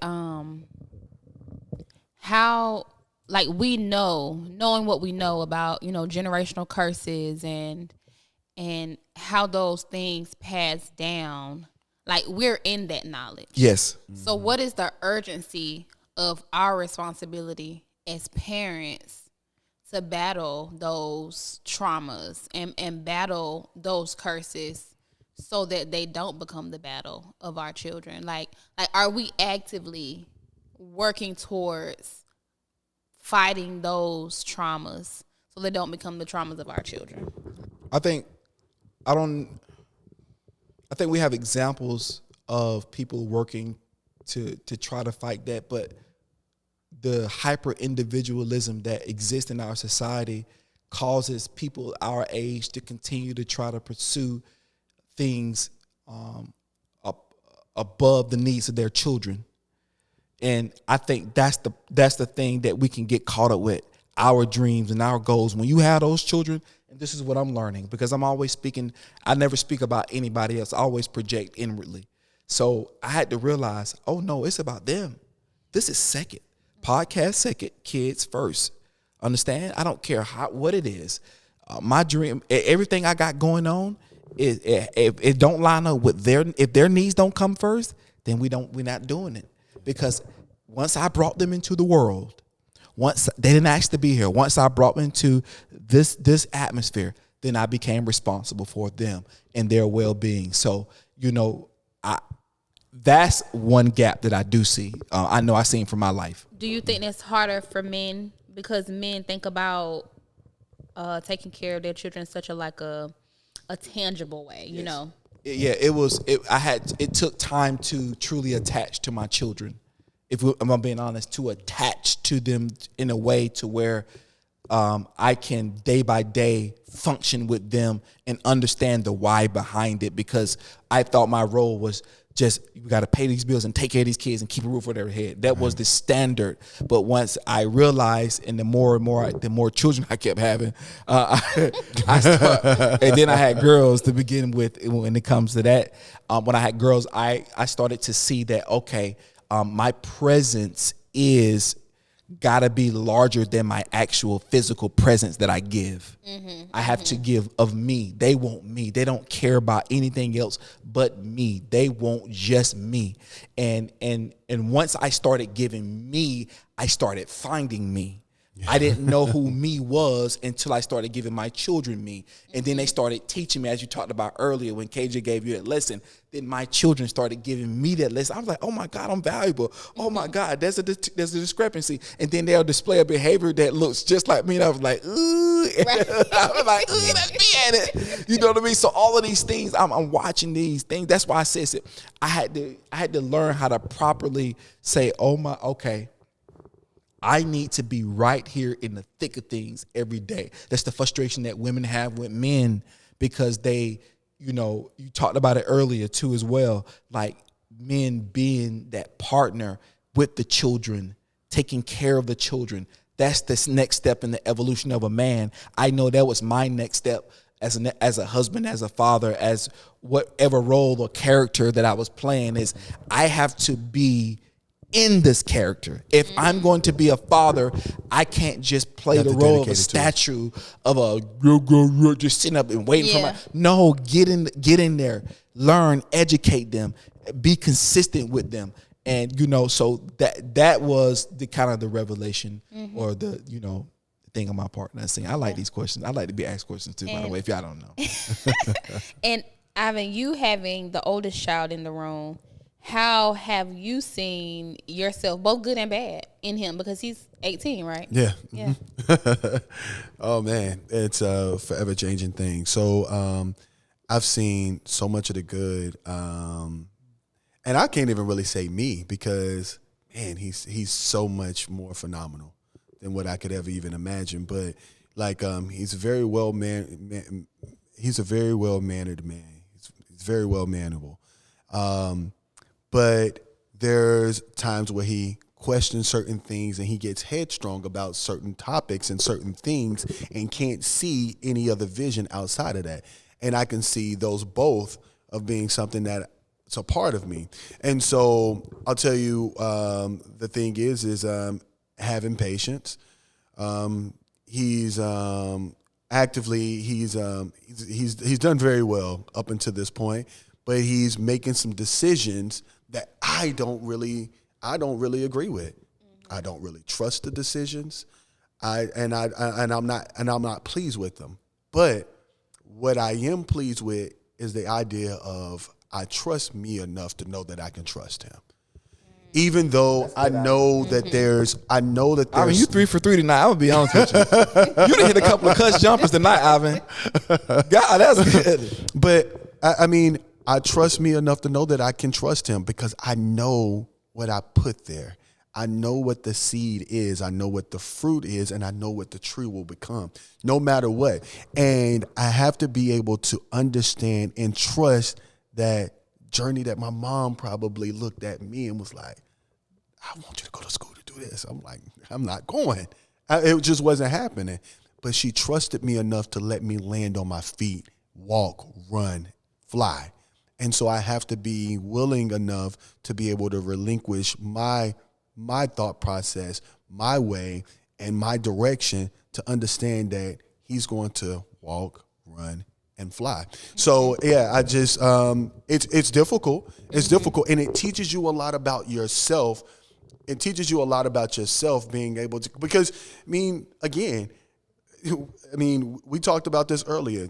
how, like, knowing what we know about, generational curses and how those things pass down, like, we're in that knowledge. Yes. So what is the urgency of our responsibility as parents to battle those traumas and battle those curses so that they don't become the battle of our children? Like are we actively working towards fighting those traumas so they don't become the traumas of our children? I think we have examples of people working to try to fight that, but the hyper individualism that exists in our society causes people our age to continue to try to pursue things above the needs of their children. And I think that's the thing that we can get caught up with, our dreams and our goals. When you have those children, and this is what I'm learning, because I'm always speaking, I never speak about anybody else. I always project inwardly. So I had to realize, oh no, it's about them. This is second. Podcast second, kids first. Understand? I don't care what it is. My dream, everything I got going on, if it don't line up with if their needs don't come first, then we're not doing it. Because once I brought them into the world, once they didn't ask to be here, once I brought them into this atmosphere, then I became responsible for them and their well-being. So, that's one gap that I do see. I know I've seen from my life. Do you think that's harder for men because men think about taking care of their children in such a tangible way, you know? Yeah, it took time to truly attach to my children. If I'm being honest, to attach to them in a way to where I can day by day function with them and understand the why behind it, because I thought my role was just, we got to pay these bills and take care of these kids and keep a roof over their head. That was the standard. But once I realized, and the more children I kept having, and then I had girls to begin with. When it comes to that, when I had girls, I started to see that, okay, my presence is gotta be larger than my actual physical presence that I give. I have to give of me. They want me. They don't care about anything else but me. They want just me. And once I started giving me, I started finding me. Yeah. I didn't know who me was until I started giving my children me. And then they started teaching me, as you talked about earlier, when KJ gave you that lesson, then my children started giving me that lesson. I was like, oh my God, I'm valuable. Oh my God, there's a discrepancy. And then they'll display a behavior that looks just like me. And I was like, ooh. Right. I was like, ooh, that's me at it. You know what I mean? So all of these things, I'm watching these things. That's why I said I had to learn how to properly say, okay, I need to be right here in the thick of things every day. That's the frustration that women have with men, because they, you know, you talked about it earlier too as well, like men being that partner with the children, taking care of the children. That's this next step in the evolution of a man. I know that was my next step as a husband, as a father, as whatever role or character that I was playing, is I have to be in this character. If I'm going to be a father, I can't just play the role of a statue of a just sitting up and waiting for my. No, get in there, learn, educate them, be consistent with them. And, you know, so that was the kind of the revelation or the, you know, thing on my part. And I like these questions. I like to be asked questions too, by the way, if y'all don't know. And Ivan, you having the oldest child in the room, how have you seen yourself, both good and bad, in him? Because he's 18, right? Yeah. Yeah. Oh, man. It's a forever changing thing. So I've seen so much of the good. And I can't even really say me, because, man, he's so much more phenomenal than what I could ever even imagine. But, like, he's a very he's a very well-mannered man. He's very well-mannerable. But there's times where he questions certain things and he gets headstrong about certain topics and certain things and can't see any other vision outside of that. And I can see those both of being something that it's a part of me. And so I'll tell you, the thing is having patience. He's actively, he's done very well up until this point, but he's making some decisions that I don't really agree with. I don't really trust the decisions. I'm not pleased with them. But what I am pleased with is the idea of I trust me enough to know that I can trust him. Even though I know that there's. I mean, you 3 for 3 tonight. I'm gonna be honest with you. You done hit a couple of cuss jumpers tonight, Ivan. God, that's good. But I mean, I trust me enough to know that I can trust him, because I know what I put there. I know what the seed is. I know what the fruit is, and I know what the tree will become, no matter what. And I have to be able to understand and trust that journey that my mom probably looked at me and was like, I want you to go to school to do this. I'm like, I'm not going. It just wasn't happening. But she trusted me enough to let me land on my feet, walk, run, fly. And so I have to be willing enough to be able to relinquish my thought process, my way, and my direction to understand that he's going to walk, run, and fly. So yeah, I just it's difficult. It's difficult, and it teaches you a lot about yourself. It teaches you a lot about yourself being able to, because we talked about this earlier.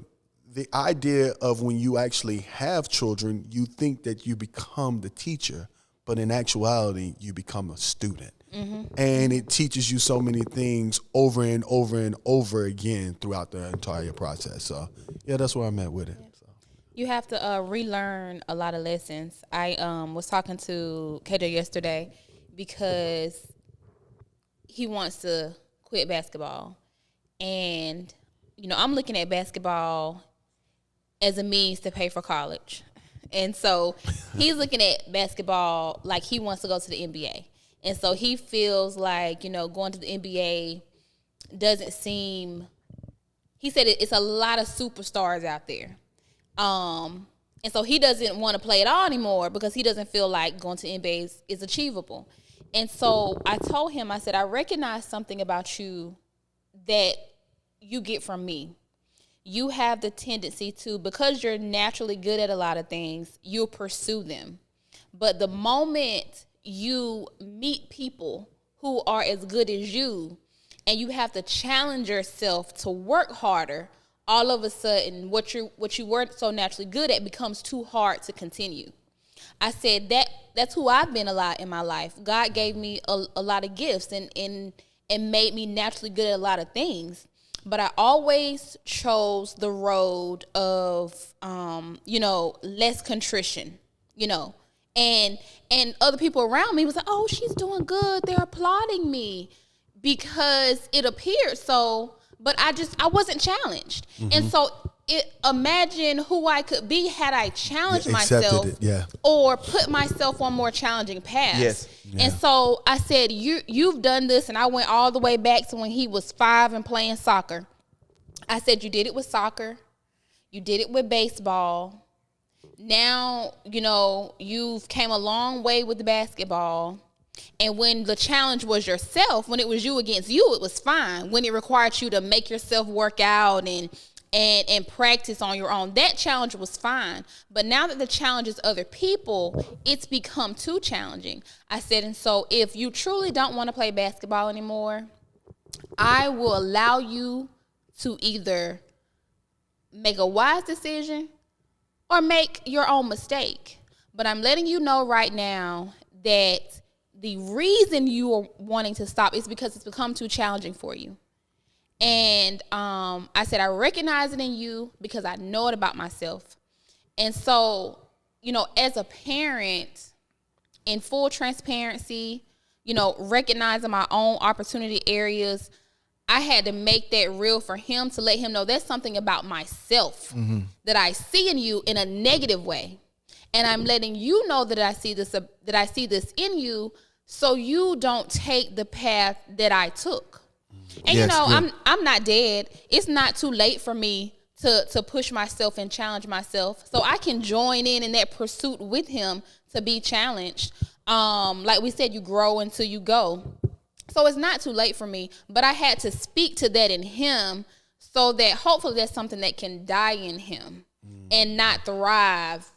The idea of when you actually have children, you think that you become the teacher, but in actuality, you become a student. And it teaches you so many things over and over and over again throughout the entire process. So, yeah, that's where I'm at with it. So. You have to relearn a lot of lessons. I was talking to KJ yesterday because he wants to quit basketball. And, you know, I'm looking at basketball as a means to pay for college. And so he's looking at basketball like he wants to go to the NBA. And so he feels like, you know, going to the NBA doesn't seem, he said it's a lot of superstars out there. And so he doesn't want to play it all anymore because he doesn't feel like going to NBA is achievable. And so I told him, I said, I recognize something about you that you get from me. You have the tendency to, because you're naturally good at a lot of things, you'll pursue them. But the moment you meet people who are as good as you and you have to challenge yourself to work harder, all of a sudden what you weren't so naturally good at becomes too hard to continue. I said that's who I've been a lot in my life. God gave me a lot of gifts and made me naturally good at a lot of things. But I always chose the road of, less contrition, and other people around me was like, oh, she's doing good. They're applauding me. because it appeared so, but I wasn't challenged. And so imagine who I could be had I challenged myself or put myself on more challenging paths. Yes. And so I said, you've done this, and I went all the way back to when he was 5 and playing soccer. I said, you did it with soccer. You did it with baseball. Now, you've came a long way with the basketball. And when the challenge was yourself, when it was you against you, it was fine. When it required you to make yourself work out and practice on your own, that challenge was fine. But now that the challenge is other people, it's become too challenging. I said, and so if you truly don't want to play basketball anymore, I will allow you to either make a wise decision or make your own mistake. But I'm letting you know right now that the reason you are wanting to stop is because it's become too challenging for you. And I said, I recognize it in you because I know it about myself. And so, as a parent, in full transparency, recognizing my own opportunity areas, I had to make that real for him to let him know that's something about myself that I see in you in a negative way. And I'm letting you know that I see this in you, so you don't take the path that I took. And I'm not dead. It's not too late for me to push myself and challenge myself. So I can join in that pursuit with him to be challenged. Like we said, you grow until you go. So it's not too late for me, but I had to speak to that in him so that hopefully that's something that can die in him and not thrive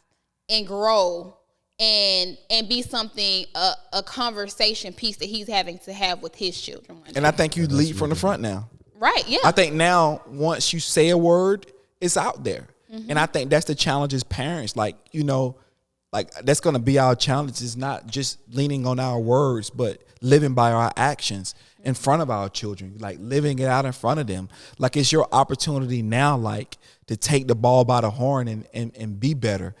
and grow and be something, a conversation piece that he's having to have with his children. And I think you lead from the front now. Right, yeah. I think now once you say a word, it's out there. And I think that's the challenge as parents. Like that's going to be our challenge, is not just leaning on our words, but living by our actions in front of our children, like living it out in front of them. Like it's your opportunity now, like to take the ball by the horn and be better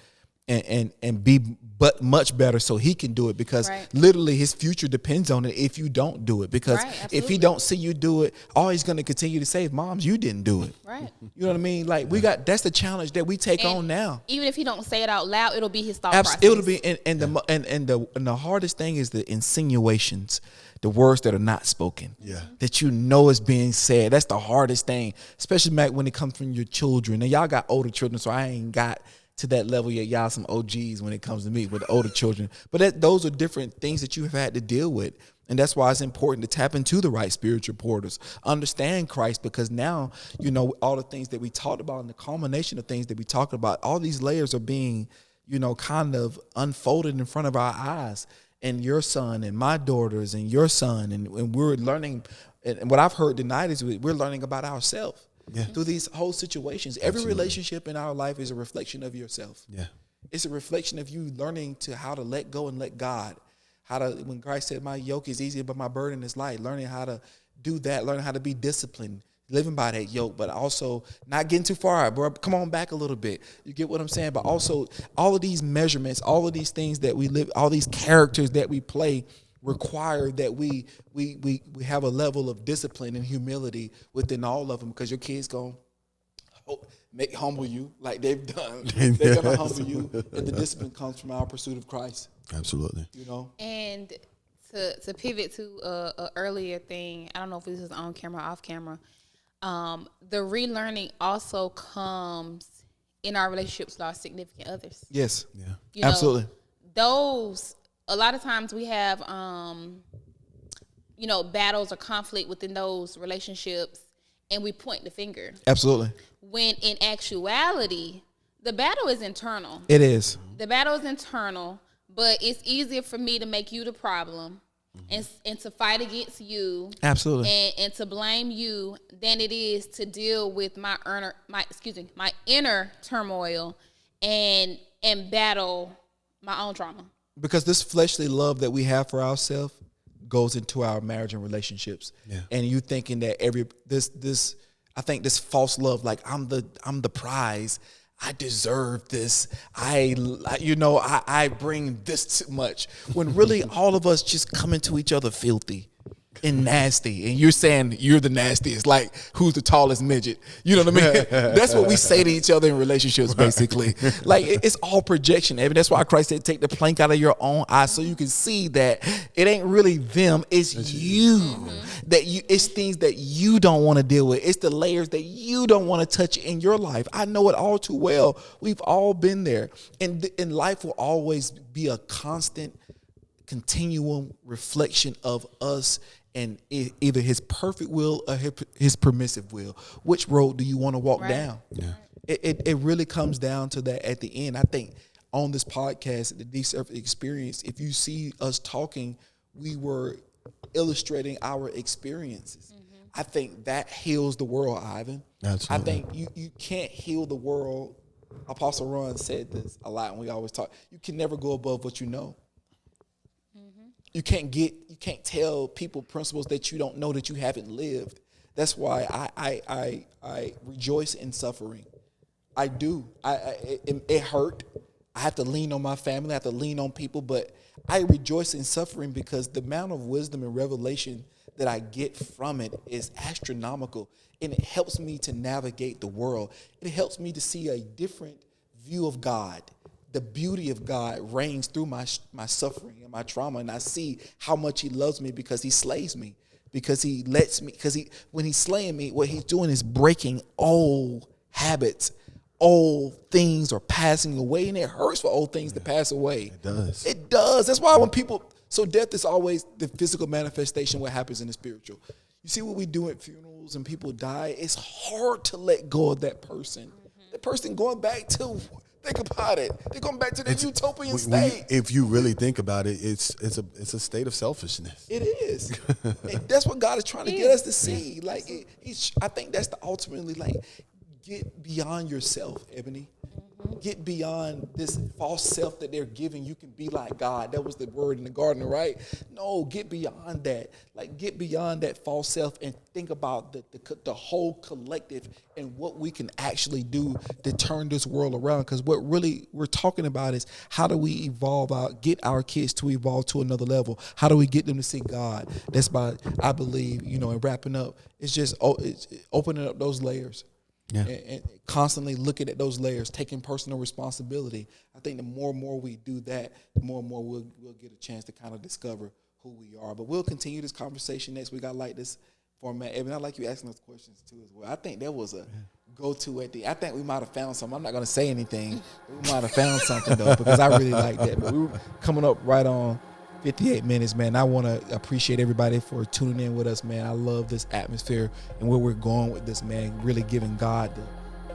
and be but much better so he can do it, because literally his future depends on it if you don't do it. Because if he don't see you do it, all he's going to continue to say is, moms, you didn't do it. Right. You know what I mean? Like that's the challenge that we take on now. Even if he don't say it out loud, it'll be his thought process. It'll be, and the hardest thing is the insinuations, the words that are not spoken, that is being said. That's the hardest thing, especially Mac, when it comes from your children. And y'all got older children, so I ain't got to that level yet. Y'all some OGs when it comes to me with the older children. But those are different things that you have had to deal with. And that's why it's important to tap into the right spiritual portals, understand Christ, because now, all the things that we talked about and the culmination of things that we talked about, all these layers are being, kind of unfolded in front of our eyes. And your son and my daughters and your son. And we're learning, and what I've heard tonight is we're learning about ourselves. Through these whole situations. Every relationship in our life is a reflection of yourself. It's a reflection of you learning how to let go and let God. When Christ said, my yoke is easy, but my burden is light. Learning how to do that, learning how to be disciplined, living by that yoke, but also not getting too far, bro. Come on back a little bit. You get what I'm saying? But also all of these measurements, all of these things that we live, all these characters that we play require that we have a level of discipline and humility within all of them, because your kids gonna humble you like they've done. They're gonna humble you, and the discipline comes from our pursuit of Christ. Absolutely. And to pivot to a earlier thing, I don't know if this is on camera or off camera. The relearning also comes in our relationships with our significant others. Yes. Yeah. Absolutely. A lot of times we have, battles or conflict within those relationships, and we point the finger. Absolutely. When in actuality, the battle is internal. It is. The battle is internal, but it's easier for me to make you the problem and to fight against you. Absolutely. And to blame you than it is to deal with my inner turmoil and battle my own trauma. Because this fleshly love that we have for ourselves goes into our marriage and relationships. And you thinking that I think this false love, like I'm the prize, I deserve this, I bring this too much, when really all of us just come into each other filthy. and nasty, and you're saying you're the nastiest, like who's the tallest midget? You know what I mean? That's what we say to each other in relationships, basically. Like it's all projection, Evan. That's why Christ said, take the plank out of your own eye so you can see that it ain't really them, it's you. That you, it's things that you don't want to deal with. It's the layers that you don't want to touch in your life. I know it all too well. We've all been there, and life will always be a constant continuum reflection of us and either his perfect will or his permissive will. Which road do you want to walk down? Yeah. It really comes down to that at the end. I think on this podcast, the Deep Surface Experience, if you see us talking, we were illustrating our experiences. I think that heals the world, Ivan. Absolutely. I think you can't heal the world. Apostle Ron said this a lot, and we always talk. You can never go above what you know. You can't tell people principles that you don't know, that you haven't lived. That's why I rejoice in suffering. I do. It hurt. I have to lean on my family. I have to lean on people, but I rejoice in suffering because the amount of wisdom and revelation that I get from it is astronomical, and it helps me to navigate the world. It helps me to see a different view of God. The beauty of God reigns through my suffering and my trauma, and I see how much he loves me because he slays me, because he lets me, when he's slaying me, what he's doing is breaking old habits. Old things are passing away, and it hurts for old things to pass away. It does. That's why when people, so death is always the physical manifestation, what happens in the spiritual. You see what we do at funerals and people die, it's hard to let go of that person. The person going back to, think about it, they're going back to the utopian state. If you really think about it, it's a state of selfishness. It is. That's what God is trying to get us to see. Like, I think that's the ultimately, like, get beyond yourself, Ebony. Get beyond this false self that they're giving. You can be like God. That was the word in the garden, right? No, get beyond that. Like, get beyond that false self and think about the whole collective and what we can actually do to turn this world around. Because what really we're talking about is how do we get our kids to evolve to another level? How do we get them to see God? That's by, I believe, and wrapping up, it's just it's opening up those layers. Yeah. And constantly looking at those layers, taking personal responsibility. I think the more and more we do that, the more and more we'll get a chance to kind of discover who we are. But we'll continue this conversation next week. I like this format. Evan, I like you asking those questions too as well. I think there was a go-to at the I think we might have found something. I'm not going to say anything. But we might have found something, though, because I really like that. But we were coming up right on 58 minutes, man. I want to appreciate everybody for tuning in with us, man. I love this atmosphere and where we're going with this, man. Really giving God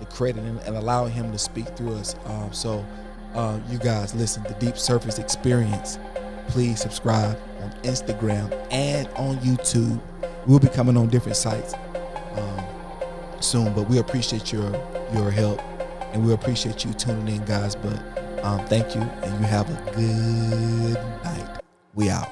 the credit and allowing him to speak through us. So you guys, listen, the Deep Surface Experience. Please subscribe on Instagram and on YouTube. We'll be coming on different sites soon, but we appreciate your help and we appreciate you tuning in, guys. But thank you, and you have a good night. We out.